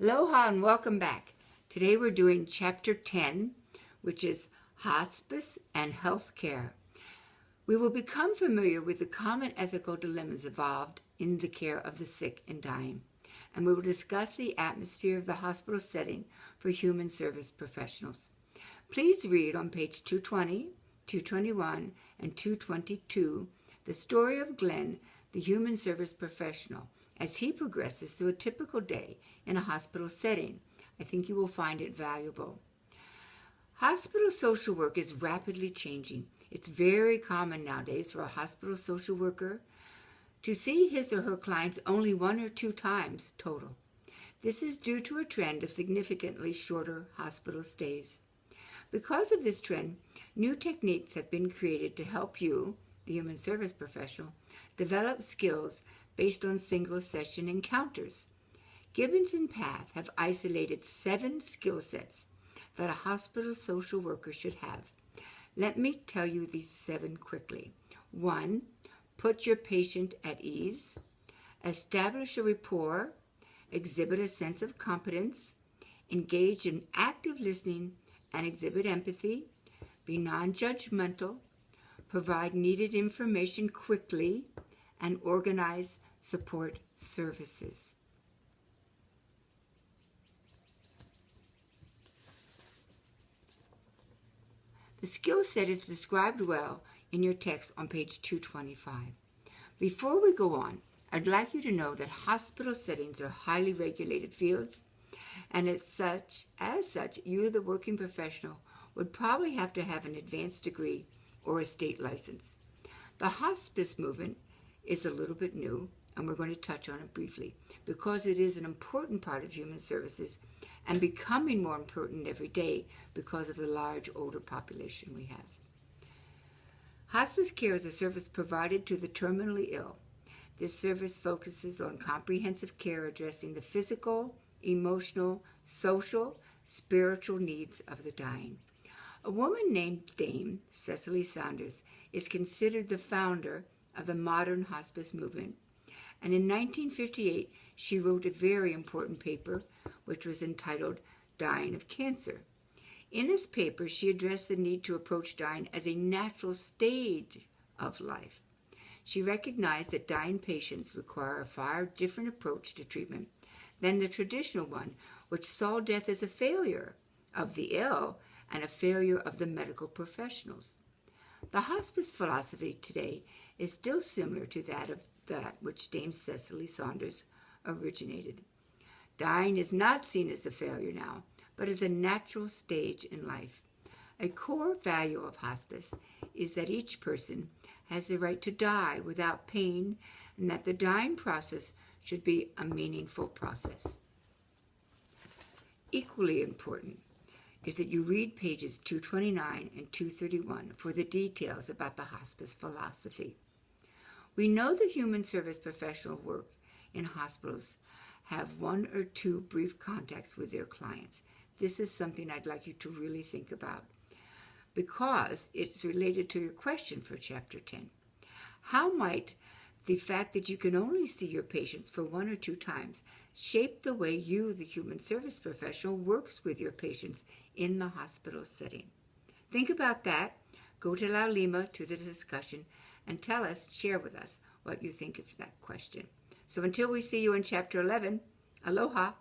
Aloha and welcome back. Today we're doing Chapter 10, which is Hospice and Healthcare. We will become familiar with the common ethical dilemmas involved in the care of the sick and dying, and we will discuss the atmosphere of the hospital setting for human service professionals. Please read on page 220, 221, and 222 the story of Glenn, the human service professional, as he progresses through a typical day in a hospital setting. I think you will find it valuable. Hospital social work is rapidly changing. It's very common nowadays for a hospital social worker to see his or her clients only 1 or 2 times total. This is due to a trend of significantly shorter hospital stays. Because of this trend, new techniques have been created to help you, the human service professional, develop skills based on single-session encounters. Gibbons and Path have isolated 7 skill sets that a hospital social worker should have. Let me tell you these 7 quickly. 1. Put your patient at ease. Establish a rapport. Exhibit a sense of competence. Engage in active listening and exhibit empathy. Be non-judgmental. Provide needed information quickly, and organize support services. The skill set is described well in your text on page 225. Before we go on, I'd like you to know that hospital settings are highly regulated fields, and as such, you, the working professional, would probably have to have an advanced degree or a state license. The hospice movement is a little bit new, and we're going to touch on it briefly because it is an important part of human services and becoming more important every day because of the large older population we have. Hospice care is a service provided to the terminally ill. This service focuses on comprehensive care addressing the physical, emotional, social, spiritual needs of the dying. A woman named Dame Cicely Saunders is considered the founder of the modern hospice movement, and in 1958 she wrote a very important paper which was entitled Dying of Cancer. In this paper she addressed the need to approach dying as a natural stage of life. She recognized that dying patients require a far different approach to treatment than the traditional one, which saw death as a failure of the ill and a failure of the medical professionals. The hospice philosophy today is still similar to that which Dame Cicely Saunders originated. Dying is not seen as a failure now, but as a natural stage in life. A core value of hospice is that each person has the right to die without pain, and that the dying process should be a meaningful process. Equally important is that you read pages 229 and 231 for the details about the hospice philosophy. We know the human service professional work in hospitals have 1 or 2 brief contacts with their clients. This is something I'd like you to really think about because it's related to your question for Chapter 10. How might the fact that you can only see your patients for 1 or 2 times shape the way you, the human service professional, works with your patients in the hospital setting? Think about that. Go to La Lima to the discussion and share with us what you think of that question. So until we see you in Chapter 11, aloha.